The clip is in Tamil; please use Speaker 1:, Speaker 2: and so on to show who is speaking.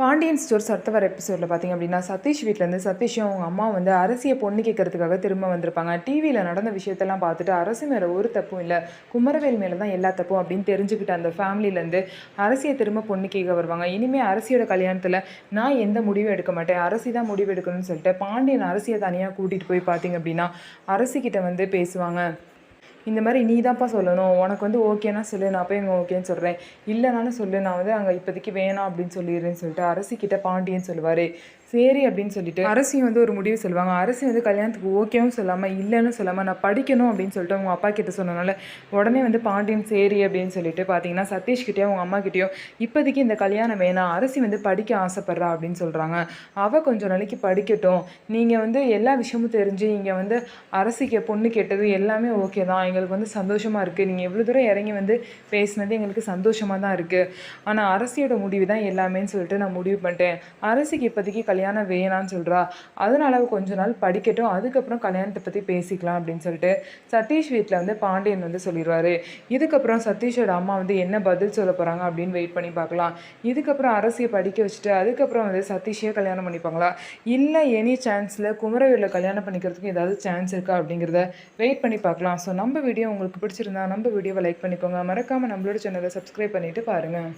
Speaker 1: பாண்டியன் ஸ்டோர்ஸ் அடுத்த வர எபிசோடில் பார்த்திங்க அப்படின்னா சதீஷ் வீட்டிலேருந்து சதீஷும் அவங்க அம்மா வந்து அரசியை பொண்ணு கேட்கறதுக்காக திரும்ப வந்திருப்பாங்க. டிவியில் நடந்த விஷயத்தெல்லாம் பார்த்துட்டு அரசு மேலே ஒரு தப்பும் இல்லை, குமரவேல் மேலே தான் எல்லா தப்பும் அப்படின்னு தெரிஞ்சுக்கிட்டு அந்த ஃபேமிலியிலேருந்து அரசியை திரும்ப பொண்ணு கேட்க வருவாங்க. இனிமேல் அரசியோட கல்யாணத்தில் நான் எந்த முடிவும் எடுக்க மாட்டேன், அரசி தான் முடிவு எடுக்கணும்னு சொல்லிட்டு பாண்டியன் அரசியை தனியாக கூட்டிகிட்டு போய் பார்த்திங்க அப்படின்னா அரசிக்கிட்ட வந்து பேசுவாங்க. இந்த மாதிரி நீ தான்ப்பா சொல்லணும், உனக்கு வந்து ஓகேனா சொல்லு, நான் போய் ஓகேன்னு சொல்கிறேன், இல்லைனாலும் சொல்லு, நான் வந்து அங்கே இப்போதைக்கு வேணாம் அப்படின்னு சொல்லிடுறேன்னு சொல்லிட்டு அரசிக்கிட்ட பாண்டியன் சொல்லுவார். சரி அப்படின்னு சொல்லிட்டு அரசியும் வந்து ஒரு முடிவு சொல்லுவாங்க. அரசி வந்து கல்யாணத்துக்கு ஓகேவும் சொல்லாமல் இல்லைன்னு சொல்லாமல் நான் படிக்கணும் அப்படின்னு சொல்லிட்டு அவங்க அப்பா கிட்ட சொன்னனால உடனே வந்து பாண்டியன் சரி அப்படின்னு சொல்லிட்டு பார்த்தீங்கன்னா சதீஷ்கிட்டேயும் அவங்க அம்மா கிட்டேயும் இப்போதைக்கு இந்த கல்யாணம் வேணாம், அரசி வந்து படிக்க ஆசைப்பட்றா அப்படின்னு சொல்கிறாங்க. அவள் கொஞ்சம் நாளைக்கு படிக்கட்டும், நீங்கள் வந்து எல்லா விஷயமும் தெரிஞ்சு இங்கே வந்து அரசிக்கு பொண்ணு கேட்டது எல்லாமே ஓகே தான், எங்களுக்கு வந்து சந்தோஷமாக இருக்குது, நீங்கள் எவ்வளோ தூரம் இறங்கி வந்து பேசினது எங்களுக்கு சந்தோஷமாக தான் இருக்குது, ஆனால் அரசியோட முடிவு தான் எல்லாமேன்னு சொல்லிட்டு நான் முடிவு பண்ணிட்டேன், அரசிக்கு இப்போதைக்கு கல்யாணம் வேணான்னு சொல்கிறா, அதனால கொஞ்ச நாள் படிக்கட்டும், அதுக்கப்புறம் கல்யாணத்தை பற்றி பேசிக்கலாம் அப்படின்னு சொல்லிட்டு சதீஷ் வீட்டில் வந்து பாண்டியன் வந்து சொல்லிடுவார். இதுக்கப்புறம் சதீஷோட அம்மா வந்து என்ன பதில் சொல்ல போகிறாங்க அப்படின்னு வெயிட் பண்ணி பார்க்கலாம். இதுக்கப்புறம் அரசியை படிக்க வச்சுட்டு அதுக்கப்புறம் வந்து சதீஷையே கல்யாணம் பண்ணிப்பாங்களா, இல்லை எனி சான்ஸில் குமரவேலில் கல்யாணம் பண்ணிக்கிறதுக்கு ஏதாவது சான்ஸ் இருக்கா அப்படிங்கிறத வெயிட் பண்ணி பார்க்கலாம். ஸோ நம்ம வீடியோ உங்களுக்கு பிடிச்சிருந்தா நம்ம வீடியோவை லைக் பண்ணிக்கோங்க, மறக்காமல் நம்மளோட சேனலை சப்ஸ்கிரைப் பண்ணிவிட்டு பாருங்கள்.